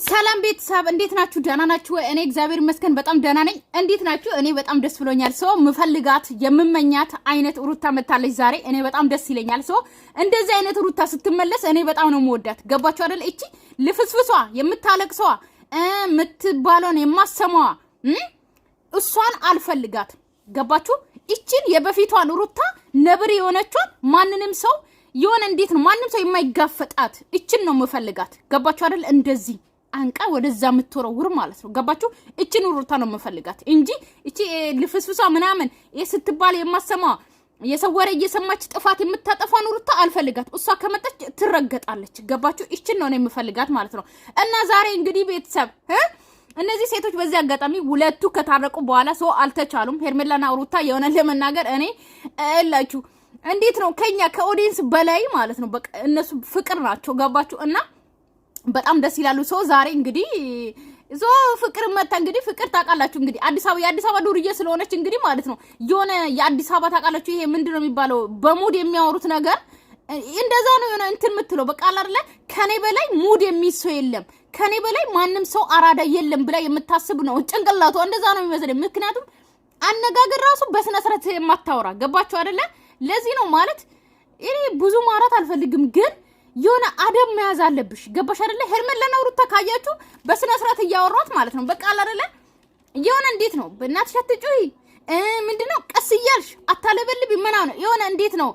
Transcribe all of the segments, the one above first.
ሰላም ቤተሰብ እንዴት ናችሁ? ደህና ናችሁ? እኔ እግዚአብሔር ይመስገን በጣም ደህና ነኝ። እንዴት ናችሁ? እኔ በጣም ደስ ብሎኛል። ሰው ምፈልጋት የምመኛት አይነት ሩታ መታለች ዛሬ። እኔ በጣም ደስ ይለኛል። ሰው እንደዚህ አይነት ሩታ ስትመለስ እኔ በጣም ነው የምወዳት። ገባችሁ አይደል? እቺ ልፍስፍሷ የምታለቅሰዋ ምትባለውን የማሰማዋ እሷን አልፈልጋት። ገባችሁ? እቺን የበፊቷን ሩታ ነብር የሆነችውን ማንንም ሰው የሆነ እንዴት ነው ማንንም ሰው የማይጋፈጣት እቺን ነው የምፈልጋት። ገባችሁ አይደል? እንደዚህ አንቃ ወደዛ ምትወረውር ማለት ነው። ገባችሁ? እቺን ሩታ ነው የምፈልጋት እንጂ እቺ ልፍስፍሷ ምናምን ስትባል የማሰማ የሰወረ እየሰማች ጥፋት የምታጠፋን ሩታ አልፈልጋት። እሷ ከመጣች ትረገጣለች። ገባችሁ? እቺን ነው የምፈልጋት ማለት ነው። እና ዛሬ እንግዲህ ቤተሰብ እነዚህ ሴቶች በዚህ አጋጣሚ ሁለቱ ከታረቁ በኋላ ሰው አልተቻሉም። ሄርሜላና ሩታ የሆነ ለመናገር እኔ እላችሁ እንዴት ነው ከኛ ከኦዲየንስ በላይ ማለት ነው። በቃ እነሱ ፍቅር ናቸው። ገባችሁ? እና በጣም ደስ ይላሉ። ሰው ዛሬ እንግዲህ ፍቅር መጣ። እንግዲህ ፍቅር ታውቃላችሁ እንግዲህ የአዲስ አበባ ዱርዬ ስለሆነች እንግዲህ ማለት ነው የሆነ የአዲስ አበባ ታውቃላችሁ ይሄ ምንድነው የሚባለው በሙድ የሚያወሩት ነገር እንደዛ ነው የሆነ እንትን የምትለው በቃ አይደለ ከኔ በላይ ሙድ የሚይዝ የለም ከኔ በላይ ማንም ሰው አራዳ የለም ብላ የምታስብ ነው ጭንቅላቷ። እንደዛ ነው የሚመስለው። ምክንያቱም አነጋገር ራሱ በስነ ስርዓት የማታወራ ገባችሁ አይደለ? ለዚህ ነው ማለት እኔ ብዙ ማራት አልፈልግም ግን የሆነ አደብ መያዝ አለብሽ። ገባሽ አይደለ? ሄርሜላና ሩታ ካያችሁ በስነ ስርዓት እያወሯት ማለት ነው በቃ አይደለ? የሆነ እንዴት ነው በእናትሽ አትጩይ ምንድነው ቀስ እያልሽ አታለበልብ ምናምን የሆነ እንዴት ነው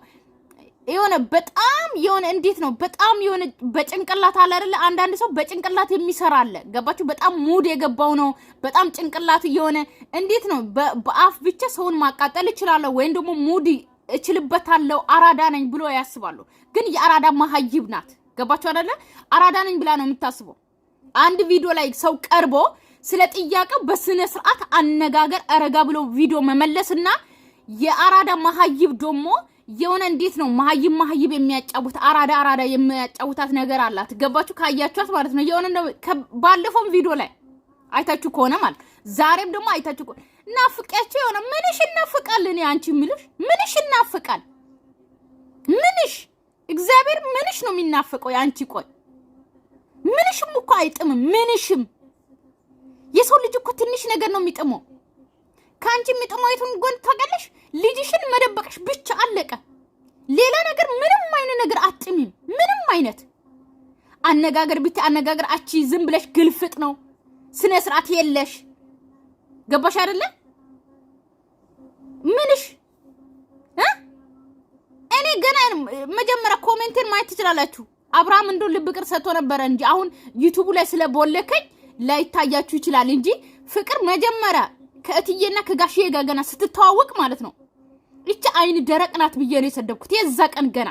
የሆነ በጣም የሆነ እንዴት ነው በጣም የሆነ በጭንቅላት አለ አይደለ? አንዳንድ ሰው በጭንቅላት የሚሰራ አለ። ገባችሁ? በጣም ሙድ የገባው ነው በጣም ጭንቅላት የሆነ እንዴት ነው በአፍ ብቻ ሰውን ማቃጠል ይችላል ወይም ደግሞ ሙድ እችልበታለሁ አራዳ ነኝ ብሎ ያስባሉ። ግን የአራዳ ማሃይብ ናት። ገባችሁ አይደለ? አራዳ ነኝ ብላ ነው የምታስበው። አንድ ቪዲዮ ላይ ሰው ቀርቦ ስለ ጥያቄው በስነ ስርዓት አነጋገር አረጋ ብሎ ቪዲዮ መመለስና የአራዳ ማሃይብ ደግሞ የሆነ እንዴት ነው ማሃይብ የሚያጫውት አራዳ የሚያጫውታት ነገር አላት። ገባችሁ? ካያችኋት ማለት ነው የሆነ ባለፈው ቪዲዮ ላይ አይታችሁ ከሆነ ማለት ዛሬም ደግሞ አይታችሁ ከሆነ ናፍቂያችሁ የሆነ ምንሽ እናፍቃል። እኔ አንቺ ምልሽ ምንሽ እናፍቃል? ምንሽ እግዚአብሔር ምንሽ ነው የሚናፍቀው? ያንቺ ቆይ ምንሽም እኮ አይጥምም። ምንሽም የሰው ልጅ እኮ ትንሽ ነገር ነው የሚጥመው። ካንቺ የሚጥመው የቱን ጎን ታውቃለሽ? ልጅሽን መደበቅሽ ብቻ አለቀ። ሌላ ነገር ምንም አይነት ነገር አጥሚም። ምንም አይነት አነጋገር ብቻ አነጋገር አቺ ዝም ብለሽ ግልፍጥ ነው። ስነ ስርዓት የለሽ። ገባሽ አይደለ? ምንሽ እኔ ገና መጀመሪያ ኮሜንቴን ማየት ትችላላችሁ። አብርሃም እንደው ልብ ቅር ሰጥቶ ነበር እንጂ አሁን ዩቲዩብ ላይ ስለቦለከኝ ላይታያችሁ ይችላል እንጂ ፍቅር መጀመሪያ ከእትዬና ከጋሽዬ ጋር ገና ስትተዋወቅ ማለት ነው እቺ አይን ደረቅ ናት ብዬ ነው የሰደብኩት። የዛ ቀን ገና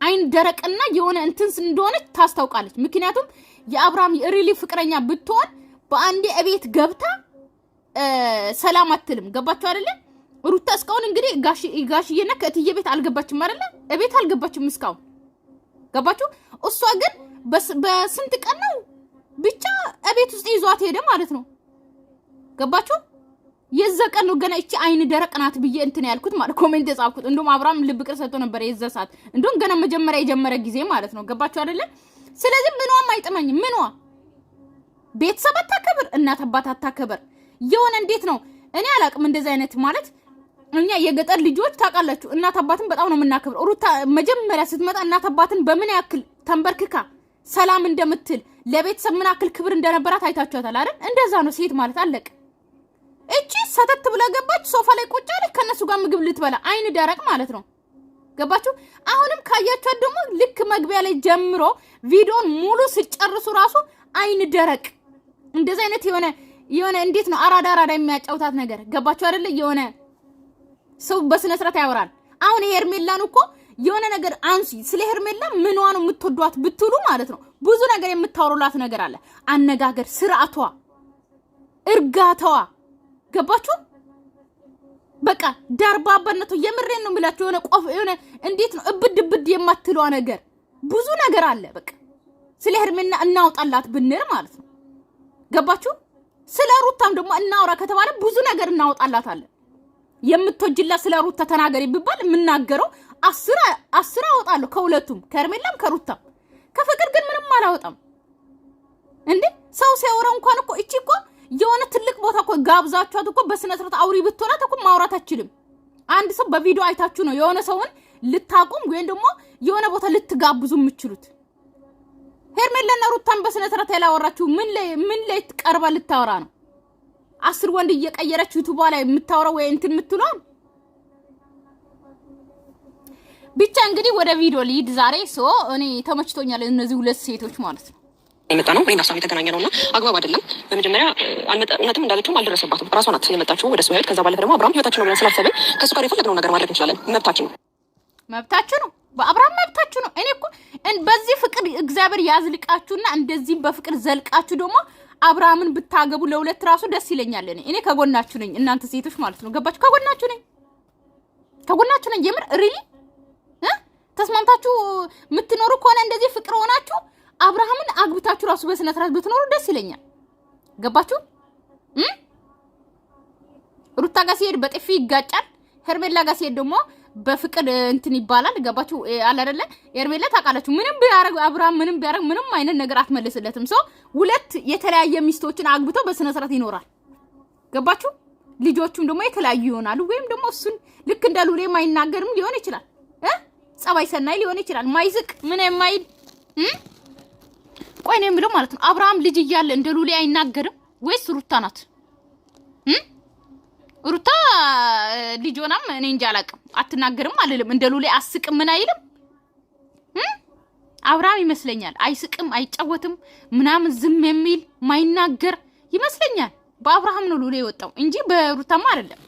አይን ደረቅና የሆነ እንትንስ እንደሆነች ታስታውቃለች። ምክንያቱም የአብርሃም የሪሊ ፍቅረኛ ብትሆን በአንዴ እቤት ገብታ ሰላም አትልም። ገባችሁ አይደለ? ሩታ እስካሁን እንግዲህ ጋሽዬና ከእትዬ ቤት አልገባችም አይደለ? እቤት አልገባችም እስካሁን። ገባችሁ? እሷ ግን በስንት ቀን ነው ብቻ እቤት ውስጥ ይዟት ሄደ ማለት ነው። ገባችሁ? የዛ ቀን ነው ገና እቺ አይን ደረቅ ናት ብዬ እንትን ያልኩት ማለት ኮሜንት የጻፍኩት። እንደውም አብርሃም ልብ ቅር ሰጥቶ ነበር የዛ ሰዓት እንደውም ገና መጀመሪያ የጀመረ ጊዜ ማለት ነው። ገባችሁ አይደለ? ስለዚህ ምንዋም አይጥመኝም። ምንዋ ቤተሰብ አታከብር፣ እናት አባት አታከብር። የሆነ እንዴት ነው እኔ አላቅም እንደዚህ አይነት ማለት እኛ የገጠር ልጆች ታውቃላችሁ እናት አባትን በጣም ነው የምናከብረው። ሩታ መጀመሪያ ስትመጣ እናት አባትን በምን ያክል ተንበርክካ ሰላም እንደምትል ለቤተሰብ ምን ያክል ክብር እንደነበራት አይታችኋታል አይደል? እንደዛ ነው ሴት ማለት አለቀ። እቺ ሰተት ብላ ገባች ሶፋ ላይ ቁጭ አለች ከነሱ ጋር ምግብ ልትበላ አይን ደረቅ ማለት ነው። ገባችሁ? አሁንም ካያችኋት ደግሞ ልክ መግቢያ ላይ ጀምሮ ቪዲዮን ሙሉ ሲጨርሱ ራሱ አይን ደረቅ እንደዛ አይነት የሆነ እንዴት ነው አራዳ የሚያጫውታት ነገር ገባችሁ አይደለ? የሆነ ሰው በስነ ስርዓት ያወራል። አሁን ሄርሜላን እኮ የሆነ ነገር አንሲ ስለ ሄርሜላ ምንዋ ነው የምትወዷት ብትሉ ማለት ነው ብዙ ነገር የምታወሩላት ነገር አለ። አነጋገር፣ ስርዓቷ፣ እርጋታዋ ገባችሁ? በቃ ዳርባባነቱ የምሬን ነው የምላችሁ። የሆነ እንዴት ነው እብድ የማትሏ ነገር ብዙ ነገር አለ። በቃ ስለ ሄርሜላ እናውጣላት ብንር ማለት ነው። ገባችሁ? ስለ ሩታም ደግሞ እናውራ ከተባለ ብዙ ነገር እናውጣላታለን። የምትወጅላት ስለ ሩታ ተናገሪ ቢባል የምናገረው 10 አወጣለሁ ከሁለቱም ከሄርሜላም ከሩታም። ከፍቅር ግን ምንም አላወጣም። እንዴ ሰው ሲያወራ እንኳን እኮ እቺ እኮ የሆነ ትልቅ ቦታ እኮ ጋብዛችኋት እኮ በስነ ስርዓት አውሪ ብትሆናት እኮ ማውራት አትችልም። አንድ ሰው በቪዲዮ አይታችሁ ነው የሆነ ሰውን ልታቁም ወይም ደግሞ የሆነ ቦታ ልትጋብዙ የምትችሉት። ሄርሜላና ሩታን በስነ ስርዓት ያላወራችሁ ምን ላይ ቀርባ ልታወራ ነው? 10 ወንድ እየቀየረች ዩቲዩብ ላይ የምታወራው ወይ እንትን የምትለው ብቻ። እንግዲህ ወደ ቪዲዮ ሊድ ዛሬ እኔ ተመችቶኛል እነዚህ ሁለት ሴቶች ማለት ነው። የመጣ ነው እኔና እሷ የተገናኘ ነውና አግባብ አይደለም። በመጀመሪያ እውነትም እንዳለችው አልደረሰባትም። ራሷ ናት የመጣችው ወደ እሱ ህይወት። ከዛ ባለፈ ደግሞ አብርሃም ህይወታችን ነው ብለን ስላሰብን ከእሱ ጋር የፈለግነው ነገር ማድረግ እንችላለን። መብታችሁ ነው። በአብርሃም መብታችሁ ነው። እኔ እኮ በዚህ ፍቅር እግዚአብሔር ያዝልቃችሁና እንደዚህ በፍቅር ዘልቃችሁ ደግሞ አብርሃምን ብታገቡ ለሁለት ራሱ ደስ ይለኛል። እኔ ከጎናችሁ ነኝ፣ እናንተ ሴቶች ማለት ነው። ገባችሁ? ከጎናችሁ ነኝ የምር ሪሊ ተስማምታችሁ የምትኖሩ ከሆነ እንደዚህ ፍቅር ሆናችሁ አብርሃምን አግብታችሁ ራሱ በስነ ስርዓት ብትኖሩ ደስ ይለኛል። ገባችሁ? ሩታ ጋር ሲሄድ በጥፊ ይጋጫል። ሄርሜላ ጋር ሲሄድ ደግሞ በፍቅር እንትን ይባላል። ገባችሁ? አለ አይደለ? ሄርሜላ ታውቃላችሁ ምንም ቢያረግ አብርሃም ምንም ቢያረግ ምንም አይነት ነገር አትመልስለትም። ሁለት የተለያየ ሚስቶችን አግብተው በስነ ስርዓት ይኖራል። ገባችሁ? ልጆቹም ደግሞ የተለያዩ ይሆናሉ። ወይም ደግሞ እሱን ልክ እንደ ሉሌ ማይናገርም ሊሆን ይችላል። ጸባይ ሰናይ ሊሆን ይችላል። ማይዝቅ ምን የማይል ቆይ ነው የሚለው ማለት ነው። አብርሃም ልጅ እያለ እንደ ሉሌ አይናገርም ወይስ ሩታ ናት? ሩታ ልጅ ሆናም እኔ እንጃ አላውቅም። አትናገርም አልልም። እንደ ሉሌ አስቅም ምን አይልም። አብርሃም ይመስለኛል አይስቅም፣ አይጫወትም ምናምን ዝም የሚል ማይናገር ይመስለኛል። በአብርሃም ነው ሉሌ የወጣው እንጂ በሩታማ አይደለም።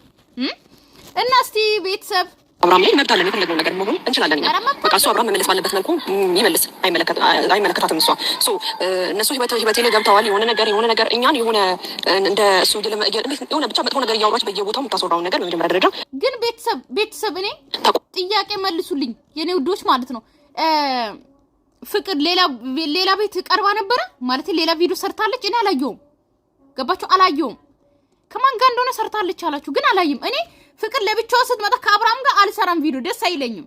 እና እስቲ ቤተሰብ አብርሃም ላይ መብት አለን። የፈለግነው ነገር መሆን እንችላለን። በቃ እሱ አብርሃም መመለስ ባለበት መልኩ ይመልስ። አይመለከታትም እሷ እነሱ ህይወቴ ላይ ገብተዋል። የሆነ ነገር እኛን የሆነ እንደ እሱ የሆነ ብቻ መጥፎ ነገር እያወራች በየቦታው የምታስወራውን ነገር በመጀመሪያ ደረጃ ግን ቤተሰብ እኔ ጥያቄ መልሱልኝ የኔ ውዶች ማለት ነው። ፍቅር ሌላ ቤት ቀርባ ነበረ ማለት ሌላ ቪዲዮ ሰርታለች። እኔ አላየሁም። ገባችሁ? አላየሁም። ከማን ጋር እንደሆነ ሰርታለች አላችሁ ግን አላየም። እኔ ፍቅር ለብቻው ስትመጣ ከአብርሃም ጋር አልሰራም ቪዲዮ፣ ደስ አይለኝም።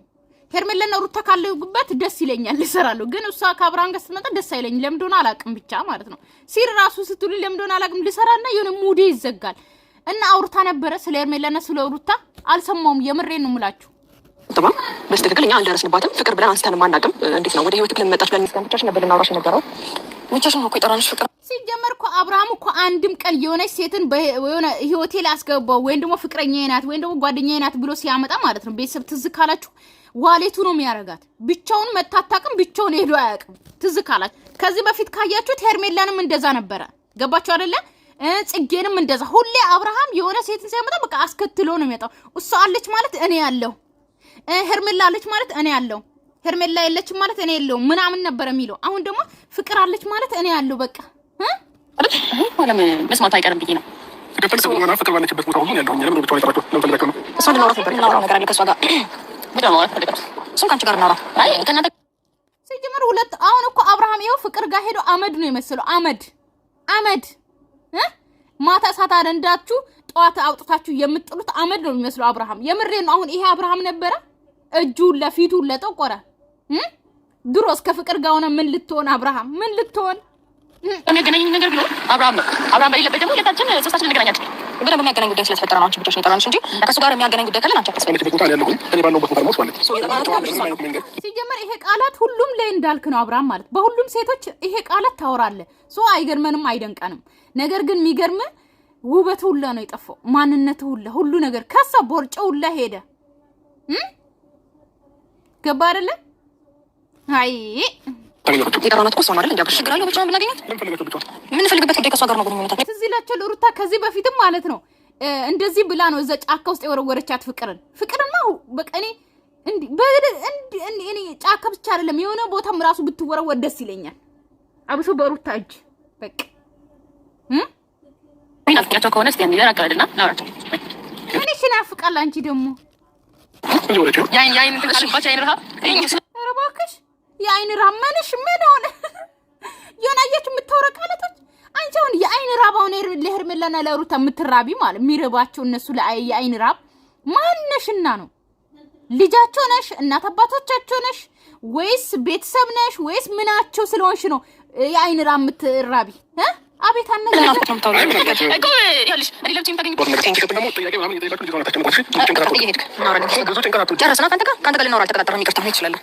ሄርሜላና ሩታ ካለጉበት ደስ ይለኛል እሰራለሁ። ግን እሷ ከአብርሃም ጋር ስትመጣ ደስ አይለኝም። ለምን እንደሆነ አላውቅም ብቻ ማለት ነው። ሲር ራሱ ስትሉ ለምን እንደሆነ አላውቅም ልሰራና የሆነ ሙዴ ይዘጋል። እና አውርታ ነበረ ስለ ሄርሜላና ስለ ሩታ አልሰማውም። የምሬን ነው የምላችሁ። ተባም በስተክክል እኛ አልደረስንባትም። ፍቅር ብለን አንስተን ማናውቅም። እንዴት ነው ወደ ህይወት ክልል መጣች ብለን ብቻችን ነበር ልናወራሽ የነበረው። ብቻችን ነው እኮ የጠራንሽ ፍቅር። ሲጀመር እኮ አብርሃም እኮ አንድም ቀን የሆነች ሴትን የሆነ ህይወቴ ላይ አስገባው ወይም ደግሞ ፍቅረኛዬ ናት ወይም ደግሞ ጓደኛዬ ናት ብሎ ሲያመጣ ማለት ነው ቤተሰብ ትዝ ካላችሁ ዋሌቱ ነው የሚያረጋት። ብቻውን መታታቅም ብቻውን ሄዶ አያውቅም። ትዝ ካላችሁ ከዚህ በፊት ካያችሁት ሄርሜላንም እንደዛ ነበረ። ገባችሁ አይደለ? ጽጌንም እንደዛ። ሁሌ አብርሃም የሆነ ሴትን ሲያመጣ በቃ አስከትሎ ነው የሚመጣው። እሷ አለች ማለት እኔ ያለው፣ ሄርሜላ አለች ማለት እኔ ያለው፣ ሄርሜላ የለችም ማለት እኔ የለውም ምናምን ነበር የሚለው። አሁን ደግሞ ፍቅር አለች ማለት እኔ ያለው በቃ ማለም መስማት አይቀርም ብዬ ነው። ፍቅር ባለችበት ቦታ ሁሉ ያለው እኛም ብቻ አይተራቸው ለምፈልጋቸው ነው። እሷ ልናወራት ነበር የምናወራው ነገር አለ ከእሷ ጋር ብቻ ነው አልፈልግም። እሱም ከአንቺ ጋር እናወራ። አይ ከእናንተ ሲጀመር ሁለት አሁን እኮ አብርሃም ይኸው ፍቅር ጋር ሄዶ አመድ ነው የመሰለው። አመድ ማታ እሳት አነዳችሁ ጠዋት አውጥታችሁ የምጥሉት አመድ ነው የሚመስለው አብርሃም። የምሬን ነው። አሁን ይሄ አብርሃም ነበረ እጁ ለፊቱ ለጠቆረ ድሮ እስከ ፍቅር ጋር ሆነ ምን ልትሆን አብርሃም ምን ልትሆን የሚያገናኝ ነገር ቢኖር አብርሃም ነው። አብርሃም በሌለበት ደግሞ ሁለታችን ሶስታችን እንገናኛለን። በደንብ የሚያገናኝ ጉዳይ ስለተፈጠረ ነው አንቺ ብቻሽን የጠራንሽ እንጂ ከእሱ ጋር የሚያገናኝ ጉዳይ ካለን አንቺ አታስፈልግም። ቦታ ያለው እኔ ባለሁበት ቦታ ነው ማለት ሲጀመር ይሄ ቃላት ሁሉም ላይ እንዳልክ ነው አብርሃም ማለት በሁሉም ሴቶች ይሄ ቃላት ታወራለህ። አይገርመንም አይደንቀንም። ነገር ግን የሚገርም ውበት ሁላ ነው የጠፋው። ማንነት ሁሉ ነገር ከሳ ቦርጫ ሁላ ሄደ። ገባ አይደለ? አይ የጠራናት እኮ እሷ አይደል? እንዲያውቅ ችግር አለው ብቻውን ብናገኛት ምን ፈልግበት ጉዳይ ከእሷ ጋር ነው ግንኙነታችን። ትዝ ይላችሁ ሩታ ከዚህ በፊትም ማለት ነው እንደዚህ ብላ ነው እዛ ጫካ ውስጥ የወረወረቻት ፍቅርና በቃ እኔ ጫካ ብቻ አይደለም የሆነ ቦታም ራሱ ብትወረወር ደስ ይለኛል። አብሶ በሩታ እጅ በቃ ናፍቂያቸው ከሆነ እስኪ የሚያራቀልና ናራቸው እኔ ሽናፍቃል። አንቺ ደግሞ ያይን ትልባች አይን ረሃብ እባክሽ የአይን ራመንሽ ምን ሆነ? የሆናየች የምታወራ ቃላቶች አንቺ አሁን የአይን ራባውን ለሄርሜላና ለሩታ የምትራቢ ማለት የሚረባቸው እነሱ የአይን ራብ ማነሽና ነው ልጃቸው ነሽ? እናት አባቶቻቸው ነሽ? ወይስ ቤተሰብ ነሽ? ወይስ ምናቸው ስለሆንሽ ነው የአይን ራ የምትራቢ? አቤት አነጋ እኮ ያልሽ እኔ ለብቻዬ ታገኝ ጨረስና ከአንተ ጋር ልናወራ አልተቀጣጠረም። ይቅርታ ነው ይችላል።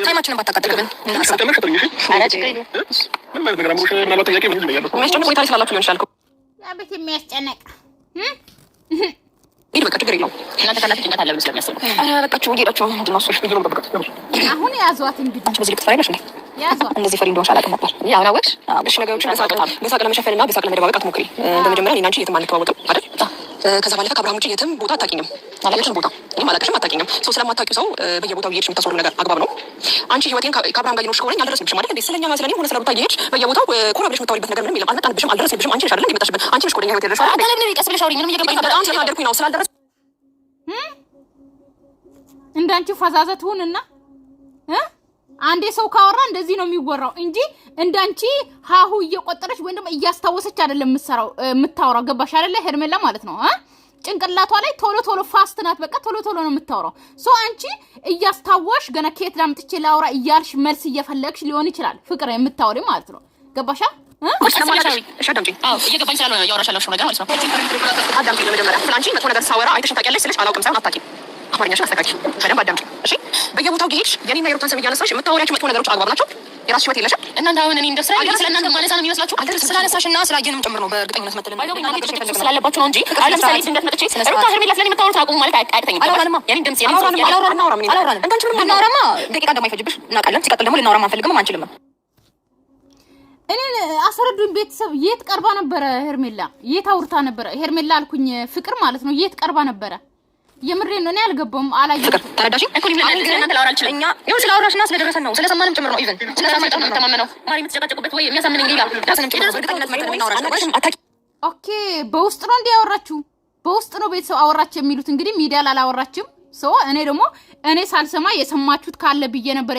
ታይማችንን ባታቃጥልብን የሚያስጨንቅ ሁኔታ ላይ ስላላችሁ ሊሆን ይችላል። አቤት የሚያስጨንቅ ሄድ በቃ ችግር የለውም። እናንተ ካላችሁ ጭንቀት አለ ብሎ ስለሚያስቡ በቃችሁ ሄዳችሁ ምንድን ነው እሱ አሁን ያዟት እንግዲህ በዚህ ልክ ትፈሪያለሽ እንዴ? ያዟት እንደዚህ ፈሪ እንደሆንሽ አላውቅም ነበር። ያው አወቅሽ። እሺ ነገሮችን በሳቅ ለመሸፈንና በሳቅ ለመደባበቅ አትሞክሪ። በመጀመሪያ እኔና አንቺ የትም አንተዋወቅም አይደል? ከዛ ባለፈ ከአብርሃም ውጭ የትም ቦታ አታውቂኝም። የትም ቦታ እኔም አላውቅሽም፣ አታውቂኝም። ሰው ስለማታውቂው ሰው በየቦታው እየሄድሽ የምታስወሩ ነገር አግባብ ነው? አንቺ ህይወቴን ከአብርሃም ጋር እየኖርሽ ከሆነ አልደረስንብሽም አይደል? ስለኛ ስለኔ ሆነ ስለ ሩታ እየሄድሽ በየቦታው ኮራ ብለሽ የምታወሪበት ነገር ምንም የለም። አልመጣንብሽም፣ አልደረስንብሽም። አንቺ ነሽ አይደል የመጣሽብን? አንቺ ነሽ ወደኛ ህይወት ያለሽው አይደል? ለምን ቀስ ብለሽ አውሪ። ምንም እየገባኝ በጣም ስለተናደድኩኝ ነው ስላልደረስ እንዳንቺ ፈዛዛ ትሁንና አንዴ ሰው ካወራ እንደዚህ ነው የሚወራው እንጂ እንዳንቺ ሃሁ እየቆጠረች ወይንም እያስታወሰች አይደለም የምታወራው። ገባሽ አይደለ? ሄርሜላ ማለት ነው ጭንቅላቷ ላይ ቶሎ ቶሎ ፋስት ናት። በቃ ቶሎ ቶሎ ነው የምታወራው። ሶ አንቺ እያስታወሽ ገና ከየት ላምጥቼ ላውራ እያልሽ መልስ እየፈለግሽ ሊሆን ይችላል ፍቅር የምታወሪ ማለት ነው። ገባሻ? እየገባኝ ስላለ ያወራሽ ያለሽው ነገር ማለት ነው። አዳምጪኝ። ለመጀመሪያ ስለ አንቺ መጥፎ ነገር ሳወራ አይተሽ ታውቂያለሽ ስልሽ አላውቅም ሳይሆን አታውቂም። አማርኛሽን አስተካክል፣ በደንብ አዳምጪ እሺ። በየቦታው ጌች የኔና የሩታን ስም እያነሳሽ የምታወሪያቸው መጥፎ ነገሮች አግባብ ናቸው? የራስሽ ህይወት የለሽም? እናንተ አሁን እኔ እንደ ስራ ስለእናንተ ማለሳ ነው የሚመስላችሁ? ስላነሳሽና ስላየንም ጭምር ነው በእርግጠኝነት መተለን ስላለባችሁ ነው እንጂ ለምሳሌ ስንደት መጥቼ ሩታ ሄርሜላ ስለኔ የምታወሩት አቁሙ ማለት አያቅተኝም። የኔን ድምጽ አላወራንም። እንዳንቺ ምንም ብናወራማ ደቂቃ እንደማይፈጅብሽ እናውቃለን። ሲቀጥል ደግሞ ልናወራ አንፈልግም፣ አንችልም። እኔን አስረዱኝ ቤተሰብ። የት ቀርባ ነበረ ሄርሜላ? የት አውርታ ነበረ ሄርሜላ? አልኩኝ ፍቅር ማለት ነው። የት ቀርባ ነበረ? የምሬን ነው። እኔ አልገባም፣ አላየሁም። ተረዳሽኝ? እኮ እናንተ ላወራ አልችልም። እኛ ይኸው ስላወራሽና ስለደረሰን ነው ስለሰማንም ጭምር ነው። ኢቭን ስለሰማንም ነው ተማመነው ማሪ የምትጨቃጨቁበት ወይ የሚያሳምነኝ ሌላ ራስንም ጭምር በእርግጠኝነት መጥተን እናወራሽ። ኦኬ፣ በውስጥ ነው እንዴ ያወራችሁ? በውስጥ ነው ቤተሰብ አወራች የሚሉት። እንግዲህ ሚዲያ ላላወራችም ሶ እኔ ደግሞ እኔ ሳልሰማ የሰማችሁት ካለ ብዬ ነበር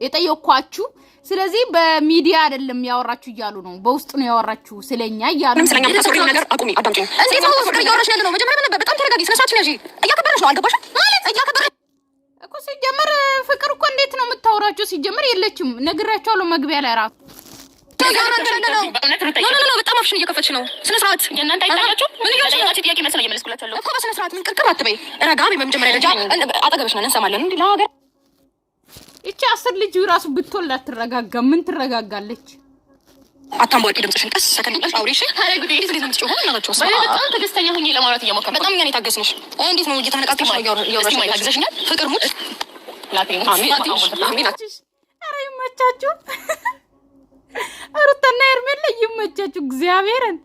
የጠየኳችሁ። ስለዚህ በሚዲያ አይደለም ያወራችሁ እያሉ ነው፣ በውስጥ ነው ያወራችሁ ስለኛ እያሉ ነው። ስለኛ ተሰሪው ነገር አቁሚ፣ አዳምጪኝ። እንዴት ነው ፍቅር እያወራሽ ያለ ነው? መጀመሪያ ምን በጣም ተረጋጊ፣ ስነሳችን ያጂ እያከበረሽ ነው። አልገባሽም ማለት እያከበረሽ እኮ ሲጀመር ፍቅር እኮ እንዴት ነው የምታወራችሁ? ሲጀመር የለችም፣ ነግራችኋለሁ መግቢያ ላይ ራሱ በጣም አፍሽን እየከፈትሽ ነው። ስነ ስርዓት የእናንተ አይታያችሁ። ምን ይያችሁ ጥያቄ መሰለኝ እየመለስኩላችኋለሁ እኮ በስነ ስርዓት። ምን ቅርቅር አትበይ፣ ረጋ በይ። በመጀመሪያ ደረጃ አጠገብሽ ነን፣ እንሰማለን። እንዴ ለሀገር እቺ 10 ልጅ ራሱ ብትወልድ አትረጋጋ። ምን ትረጋጋለች? አታምቧቂ ድምፅሽን ቀስ ሰከንድሽ አውሪ። እሺ ታረጉት። እንዴት ነው የምትጮኸው? እናታችሁ በጣም ትዕግስተኛ ሆኜ ለማውራት እየሞከርኩ በጣም እኛን የታገስንሽ። እንዴት ነው እየተነቃቀሽ ነው ያወራሽ? ታገስሽኛል። ፍቅር ሙት ላቴን አሜን አሜን። ኧረ ይመቻችሁ። ሩታና ሄርሜላ ይመቻችሁ እግዚአብሔርን።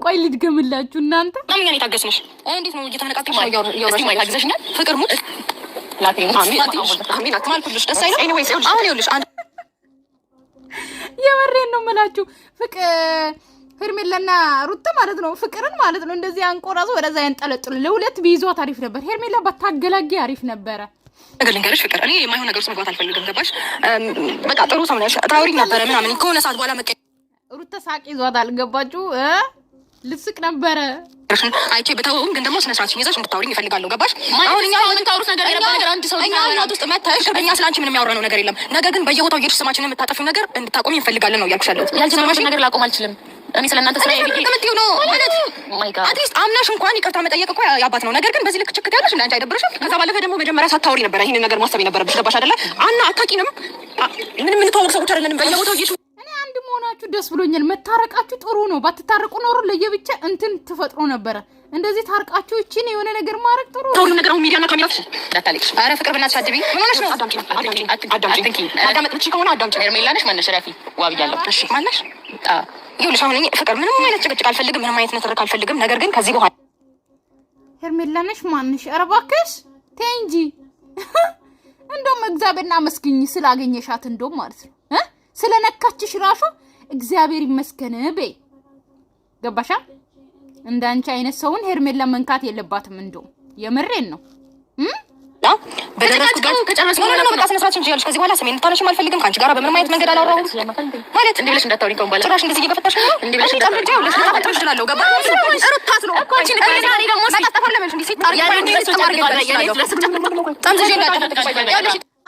ቆይ ልድገምላችሁ እናንተ በጣም እኛን የታገስንሽ። እንዴት ነው እየተነቃቀሽ ነው ያወራሽ? ታገስሽኛል። ፍቅር ሙት ላቴን አሜን አሜን። አትማልኩልሽ ደስ አይልም። ኤኒዌይስ አሁን ይኸውልሽ የመሬን ነው የምላችሁ ፍቅር ሄርሜላና ሩታ ማለት ነው ፍቅርን ማለት ነው እንደዚህ አንቆራሱ ወደዛ ያንጠለጥሉ። ለሁለት ቢይዟት አሪፍ ነበር። ሄርሜላ ባታገላጊ አሪፍ ነበረ። ነገር ልንገርሽ ፍቅር፣ እኔ የማይሆን ነገር ውስጥ መግባት አልፈልግም። ገባሽ? በቃ ጥሩ ሰው ነሽ፣ ታውሪ ነበረ ምናምን። ከሆነ ሰዓት በኋላ መቀ ሩታ ሳቅ ይዟታል። ገባችሁ? ልስቅ ነበረ አይቼ በተውም፣ ግን ደግሞ ስነ ስርዓት ይዘሽ እንድታውሪኝ እፈልጋለሁ። ገባሽ? አሁን እኛ ምን ታውሩት ነገር የለም። ነገር አንድ ሰው እኛ እናት ውስጥ መታሽ፣ እኛ ስላንቺ ምንም ያወራነው ነገር የለም። ነገር ግን በየቦታው እየሄድሽ ስማችንን የምታጠፊው ነገር እንድታቆሚ እንፈልጋለን ነው እያልኩሽ ያለሁት። ያልሰማሽ ነገር ላቆም አልችልም። እኔ ስለእናንተ ስለ የምትይው ነው ማለት አትሊስት አምናሽ እንኳን ይቅርታ መጠየቅ እኮ ያባት ነው። ነገር ግን በዚህ ልክ ችክት ያለሽ እንዳንቺ አይደብርሽም? ከዛ ባለፈ ደግሞ መጀመሪያ ሳታውሪ ነበረ ይሄንን ነገር ማሰብ የነበረብሽ። ገባሽ አይደለ? አና አታውቂንም። ምንም የምንተዋወቅ ሰዎች አይደለንም። በየቦታው እየሄድሽ እኔ አንድ መሆናችሁ ደስ ብሎኛል። መታረቃችሁ ጥሩ ነው። ባትታረቁ ኖሮ ለየብቻ እንትን ትፈጥሮ ነበረ። እንደዚህ ታርቃችሁ እቺን የሆነ ነገር ማድረግ ጥሩ ነው። ሁሉ ነገር አሁን ሚዲያና ካሜራ እንዳታለቅሽ። ኧረ ፍቅር በእናትሽ አድቢ። ምን ሆነሽ ነው? አዳምጪኝ አዳምጪ ከሆነ አዳምጪኝ። ሄርሜላ ነሽ ማነሽ? ረፊ ዋብያለሁ። እሺ ማነሽ? ይኸውልሽ አሁን እኔ ፍቅር ምንም አይነት ጭቅጭቅ አልፈልግም፣ ምንም አይነት ንትርክ አልፈልግም። ነገር ግን ከዚህ በኋላ ሄርሜላ ነሽ ማንሽ? ኧረ እባክሽ ተይ እንጂ። እንደውም እግዚአብሔርና መስግኝ ስላገኘሻት እንደውም ማለት ነው ስለነካችሽ ራሱ እግዚአብሔር ይመስገን በይ። ገባሻ? እንዳንቺ አይነት ሰውን ሄርሜላ መንካት የለባትም። እንደውም የምሬን ነው። በደረኩበት ከጨረስኩ በኋላ ነው በቃ ስነስርዓት እንጂ ያልሽ ከዚህ በኋላ ስሜን ታነሽም አልፈልግም። ካንቺ ጋር በምንም አይነት መንገድ አላወራሁም ማለት እንዴ ብለሽ እንዳታወሪ ከሆነ ባላ ጭራሽ እንደዚህ እየገፈተሽ ነው እንዴ ብለሽ እንዳታወሪ ብለሽ ታፈጥሽ ይችላልው ገባ ሩታት ነው እኮ አንቺ ነገር እኔ ደግሞ ማጣጣፈር ለምን እንዴ ሲጣር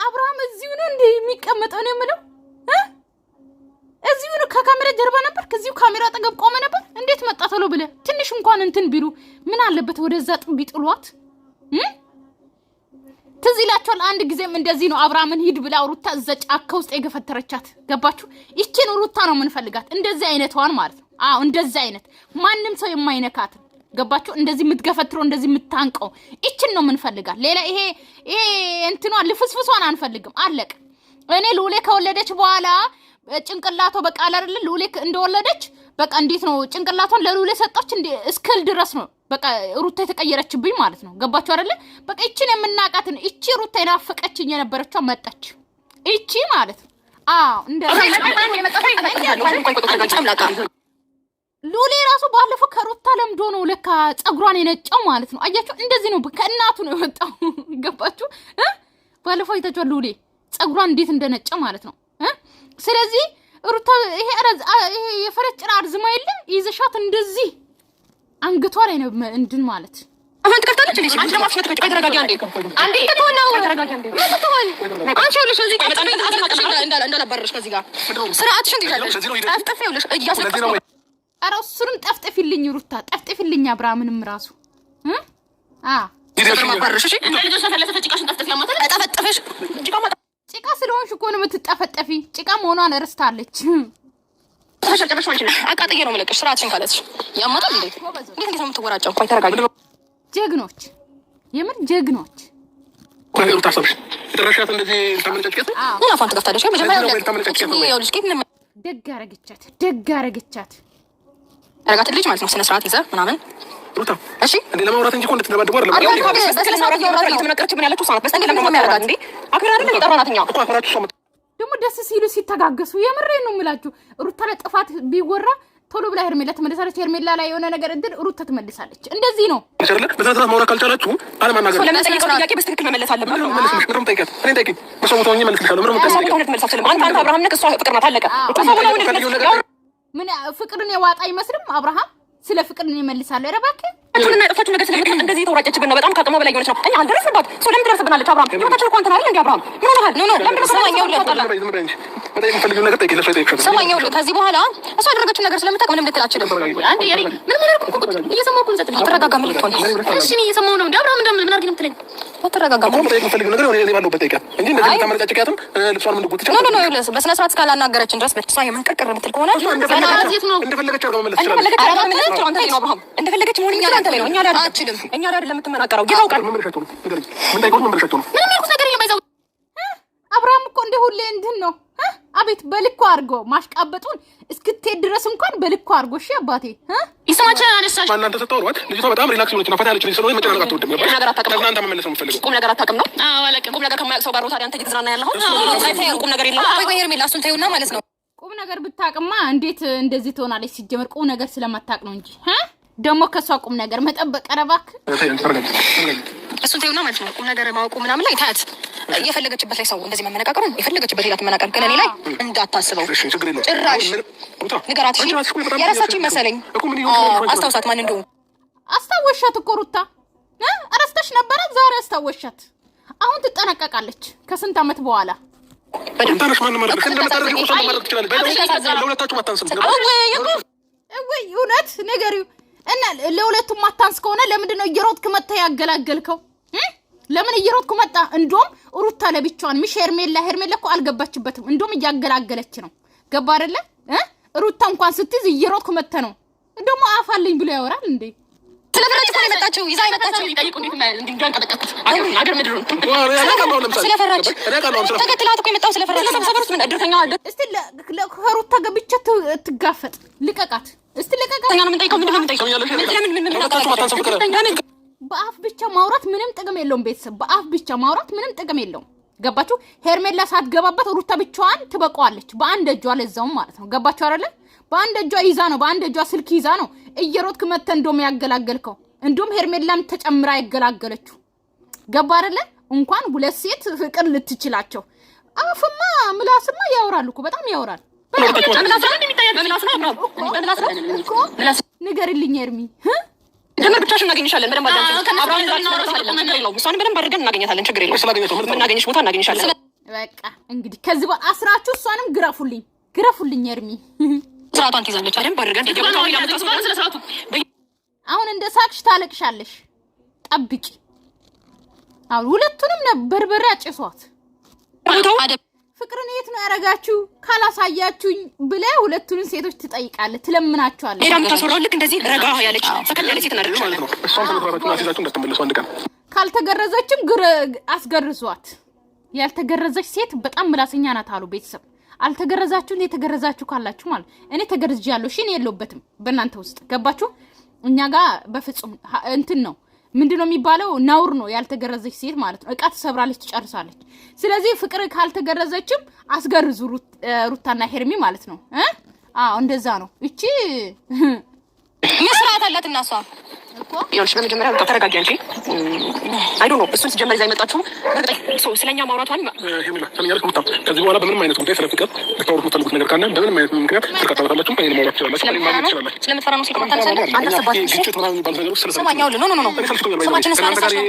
አብርሃም እዚሁ ነው እንዴ የሚቀመጠው ነው የምለው እዚሁ ነው ከካሜራ ጀርባ ነበር ከዚሁ ካሜራ አጠገብ ቆመ ነበር እንዴት መጣ ተሎ ብለ ትንሽ እንኳን እንትን ቢሉ ምን አለበት ወደዛ ጥብ ቢጥሏት ትዝ ይላችኋል አንድ ጊዜም እንደዚህ ነው አብርሃምን ሂድ ብላ ሩታ እዛ ጫካ ውስጥ የገፈተረቻት ገባችሁ ይቺን ሩታ ነው የምንፈልጋት እንደዚህ አይነቷን ማለት ነው አዎ እንደዚህ አይነት ማንም ሰው የማይነካት ገባችሁ እንደዚህ የምትገፈትረው እንደዚህ የምታንቀው ይቺን ነው የምንፈልጋት ሌላ ይሄ እንትኗ ልፍስፍሷን አንፈልግም አለቀ እኔ ሉሌ ከወለደች በኋላ ጭንቅላቷ በቃ አይደለ ሉሌ እንደወለደች በቃ እንዴት ነው ጭንቅላቷን ለሉሌ ሰጣች እንዴ እስክል ድረስ ነው በቃ ሩታ የተቀየረችብኝ ማለት ነው ገባችሁ አይደለ በቃ እቺን የምናቃትን እቺ ሩታ የናፈቀችኝ የነበረችው መጣች እቺ ማለት አዎ ሉሌ ራሱ ባለፈው ከሩታ ለምዶ ነው ለካ ጸጉሯን የነጨው ማለት ነው አያችሁ እንደዚህ ነው ከእናቱ ነው የወጣው ገባችሁ ባለፈው አይታችሁ ሉሌ ጸጉሯን እንዴት እንደነጨ ማለት ነው ስለዚህ ሩታ ይሄ የፈረጭ አርዝማ የለ ይዘሻት እንደዚህ አንገቷ ላይ ነው እንድን ማለት አሁን ተከፍታለች እንዴ አንቺ ደግሞ አፍሽት ከጨቀ ተረጋጊ አንዴ ተቆናው ተረጋጊ አንቺ ሁሉ እዚህ ጋር እንዳላባረርሽ ከዚህ ጋር ስርዓትሽ እንዲያለሽ ጠፍጥፊውልሽ እያሰቀቀ ኧረ እሱንም ጠፍጥፊልኝ ሩታ ጠፍጥፊልኝ አብርሃምንም ራሱ ማባረርሽ እሺ ልጅሽ ተፈለሰ ጭቃሽን ጠፍጥፊ ለማለት ጠፍጥፊሽ ጭቃ ስለሆንሽ እኮ ነው የምትጠፈጠፊ ጭቃ መሆኗን እረስታለች ተሸቀበሽ ማለት ነው አቃጥዬ ነው የምለቅሽ ስርዓትሽን ካለሽ ያማጣል እንዴ እንዴት ነው የምትወራጨው ቆይ ተረጋጊ ጀግኖች የምን ጀግኖች ቆይ ሩታ ሰብሽ ተረሻት እንደዚህ ተመልጨጭቀት ምን አፋን ተከፍታለሽ መጀመሪያ ያው ልጅ ከምን ደግ አረገቻት አረጋት ልጅ ማለት ነው ስነ ስርዓት ይዘህ ምናምን ሩታ እሺ እንዴ ለማውራት እንጂ ኮንት ተደባደቡ አይደለም በስነ ስርዓት ያወራል እየተመነቀረች ምን ያለችው ሳናት በስተቀር ለምን የሚያረጋት እንዴ አክራ አይደል የጠራናትኛው እኮ አክራችሁ ሰው ደግሞ ደስ ሲሉ ሲተጋገሱ የምሬን ነው የምላችሁ ሩታ ላይ ጥፋት ቢወራ ቶሎ ብላ ሄርሜላ ትመልሳለች ሄርሜላ ላይ የሆነ ነገር እንትን ሩታ ትመልሳለች እንደዚህ ነው አይደል በዛት ማውራት ካልቻላችሁ አለማናገር ለምን ጥያቄ በስትክክል መመለስ አለበት ምንም ጠይቀት እኔ ጠይቀኝ በሰውታው መልስልሻለሁ ምንም ጠይቀኝ አንተ አብርሃም ነህ እሷ ፍቅር ናት አለቀ ምን ፍቅርን የዋጣ አይመስልም አብርሃም ስለ ፍቅር ነው ይመልሳለሁ ረባከ አቱና ያጠፋችሁ ነገር ስለምትል እንደዚህ ተወራጨችብን ነው በጣም ካቀመው በላይ የሆነች ነው እኛ አልደረስንባት ሰው ለምን ትደርስብናለች አብርሃም የምታችሁ እኮ አንተና አይደል እንዴ አብርሃም ምን ሆነሃል ኖ ለምን ሰማኛው ሰማኛው ከዚህ በኋላ እሷ ያደረገችው ነገር ስለምታውቅ ምንም ልትል አትችልም አንዴ ያሪ ምን እየሰማሁ እኮ እንሰጥ ተረጋጋ ምን ልትሆን እሺ እኔ እየሰማሁ ነው አብርሃም ምን አድርግ ነው የምትለኝ ተረጋጋ ምን የምፈልገው ነገር እኔ ባለሁበት ጠይቃት እንጂ እንደዚህ ተመልጨጭቀያትም ልብሷን ምን ጉትቻ ኖ በስነ ስርዓት እስካላናገረችን ድረስ በእሷ የምንቀርቀር የምትል ከሆነ እንደፈለገች አድርጋ መመለስ ይችላል እንደፈለገች መሆን እኛ አንተ ላይ ነው እኛ ላይ አትችልም እኛ ላይ አይደለም የምትመናቀረው ጌታው ቃል ምን ምርሽቱ ነው ምን ታይቆት ምን ምርሽቱ ነው ምንም ያልኩት ነገር የለም አይዘው አብርሃም እኮ እንደ ሁሌ እንትን ነው አቤት በልኩ አድርጎ ማሽቃበጡን እስክትሄድ ድረስ እንኳን በልኩ አድርጎ እሺ አባቴ ይስማችን አነሳሽ እናንተ ተጣውሯት ልጅቷ በጣም ሪላክስ ሆነች ነው ፈታ ያለች ልጅ ስለሆነ መጨናነቅ አትወድም ነበር ነገር አታውቅም እናንተ መመለስ ነው የምፈልገው ቁም ነገር አታውቅም ነው አዎ አላውቅም ቁም ነገር ከማያውቅ ሰው ጋር ታዲያ አንተ እየተዝናና ያለኸው ቁም ነገር የለም ቆይ ሄርሜላ እሱን ተይውና ማለት ነው ቁም ነገር ብታውቅማ እንዴት እንደዚህ ትሆናለች ሲጀመር ቁም ነገር ስለማታውቅ ነው እንጂ ደግሞ ከሷ ቁም ነገር መጠበቅ ረባክ እሱን ተይውና ማለት ነው ቁም ነገር ማውቁ ምናምን ላይ ታያት የፈለገችበት ላይ ሰው እንደዚህ መመነቃቀሩን የፈለገችበት ሌላ ትመናቀር ግን እኔ ላይ እንዳታስበው ጭራሽ ንገራት የረሳችኝ መሰለኝ አስታውሳት ማን እንደሆነ አስታወሻት እኮ ሩታ አረስተሽ ነበረ ዛሬ አስታወሻት አሁን ትጠነቀቃለች ከስንት ዓመት በኋላ በደምታነሽ ማን ማለት ነው እንደመጣረግ እኮ ሰው ማለት ይችላል በደምብ ለሁለታችሁ ማታንስም ወይ እውነት ነገሪው እና ለሁለቱም ማታንስ ከሆነ ለምንድን ነው እየሮጥክ መጣ ያገላገልከው ለምን እየሮጥኩ መጣ እንደውም ሩታ ለብቻዋን ምሽ ሄርሜላ እኮ አልገባችበትም እንደውም እያገላገለች ነው ገባ አይደለ ሩታ እንኳን ስትይዝ እየሮጥኩ መጣ ነው እንደውም አፋልኝ ብሎ ያወራል እንዴ ስለፈራች እኮ የመጣችው ይዛ የመጣችው ይጠይቁ እንዲጋን ቀጠቀጥ አገር ምድሩን ስለፈራች ተከትላት እኮ የመጣው ስለፈራች ሰፈር ውስጥ ምን እድርተኛ አለ እስቲ ለሩታ ገብቼ ትጋፈጥ ልቀቃት እስቲ ልቀቃት ተኛ ነው ምን ጠይቀው ምንድነው የምንጠይቀው ምን በአፍ ብቻ ማውራት ምንም ጥቅም የለውም ቤተሰብ በአፍ ብቻ ማውራት ምንም ጥቅም የለውም ገባችሁ ሄርሜላ ሳትገባበት ሩታ ብቻዋን ትበቀዋለች በአንድ እጇ ለዛውም ማለት ነው ገባችሁ አይደለ በአንድ እጇ ይዛ ነው በአንድ እጇ ስልክ ይዛ ነው እየሮጥክ መተ እንደውም ያገላገልከው እንደውም ሄርሜላን ተጨምራ ያገላገለችው ገባ አይደለ እንኳን ሁለት ሴት ፍቅር ልትችላቸው አፍማ ምላስማ ያወራሉ እኮ በጣም ያወራል። ንገሪልኝ ኤርሚ ደመር ብቻሽን እናገኝሻለን። በደንብ እሷን በደንብ አድርገን እናገኛታለን። ችግር የለውም። እናገኝሽ ቦታ እናገኝሻለን። በቃ እንግዲህ ከዚህ በኋላ አስራችሁ እሷንም ግረፉልኝ ኤርሚ ስርዓቷን ትይዛለች። በደንብ አድርገን አሁን እንደ ሳቅሽ ታለቅሻለሽ። ጠብቂ። አሁን ሁለቱንም በርበሬ አጭሷት። ፍቅርን የት ነው ያረጋችሁ ካላሳያችሁኝ ብለ ሁለቱንም ሴቶች ትጠይቃለህ፣ ትለምናቸዋለህ። ሌላም ታስወራው ልክ እንደዚህ ረጋ ያለች ፈከል ያለች ሴት እናደርግሽ ማለት ነው። እሷን ተመራራችሁ አሲዛችሁ እንደተመለሱ አንድ ቀን ካልተገረዘችም አስገርዟት። ያልተገረዘች ሴት በጣም ምላሰኛ ናት አሉ ቤተሰብ። አልተገረዛችሁ እንዴ? ተገረዛችሁ ካላችሁ ማለት እኔ ተገርዝጃለሁ። እሺ እኔ የለሁበትም በእናንተ ውስጥ ገባችሁ? እኛ ጋር በፍጹም እንትን ነው ምንድነው የሚባለው? ነውር ነው ያልተገረዘች ሴት ማለት ነው። እቃ ትሰብራለች፣ ትጨርሳለች። ስለዚህ ፍቅር ካልተገረዘችም አስገርዙ ሩታና ሄርሚ ማለት ነው። አዎ እንደዛ ነው። እቺ መስራት አላት እና እሷ እኮ ይኸውልሽ፣ በመጀመሪያ ሩታ ተረጋጊ አንቺ። አይ ዶንት ኖ እሱን ሲጀመር ይዛ የመጣችሁ ስለኛ ማውራቷን ሄርሚላ ሰምኛለሽ። ሩታ ከዚህ በኋላ በምንም አይነት ጉዳይ ስለ ፍቅር ልታወሩት የምትፈልጉት ነገር ካለ በምንም አይነት ምክንያት ትከታተላላችሁ። እኔን ማውራት ትችላላችሁ። ስለምትፈራ ነው ሴት ማታነሳለች። አንተሰባችሁ ግጭት ምናምን የሚባሉ ነገሮች ስለሰማኛው ኖ ሰማችን ስላነሳሽ ነው።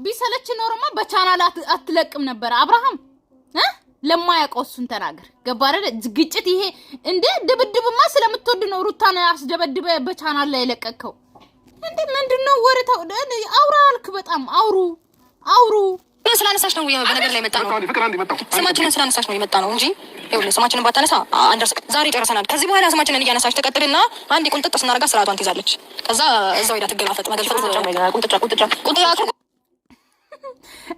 ቢሰለች ኖርማ በቻናል አትለቅም ነበር። አብርሃም ለማያውቀው እሱን ተናገር። ገባ አይደል? ግጭት ይሄ እንደ ድብድብማ ስለምትወድ ነው ሩታን አስደበድበ በቻናል ላይ ለቀቀው። እንዴ ምንድነው ወሬታው? አውራ አልክ። በጣም አውሩ ስላነሳሽ ነው በነገር ላይ መጣ ነው። ስማችንን ስላነሳሽ ነው የመጣ ነው እንጂ ይኸውልህ ስማችንን ባታነሳ አንደርስ ዛሬ ጨርሰናል። ከዚህ በኋላ ስማችንን እያነሳሽ ተቀጥልና አንድ ቁንጥጥ ስናረጋ ስርዓቷን ትይዛለች። ከዛ እዛው ሄዳ ትገላፈጥ ቁንጥጫ።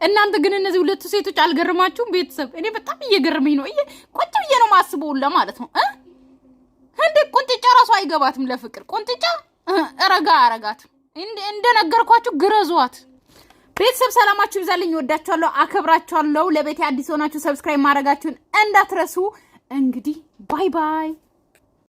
እናንተ ግን እነዚህ ሁለቱ ሴቶች አልገረማችሁም? ቤተሰብ እኔ በጣም እየገረመኝ ነው። ቁጭ ብዬ ነው ማስበው ለማለት ነው። እንዴ ቁንጥጫ ራሱ አይገባትም ለፍቅር ቁንጥጫ ረጋ አረጋት። እንደነገርኳችሁ ግረዟት። ቤተሰብ ሰላማችሁ ይብዛልኝ። ወዳችኋለሁ፣ አከብራችኋለሁ። ለቤቴ አዲስ ሆናችሁ ሰብስክራይብ ማድረጋችሁን እንዳትረሱ። እንግዲህ ባይ ባይ።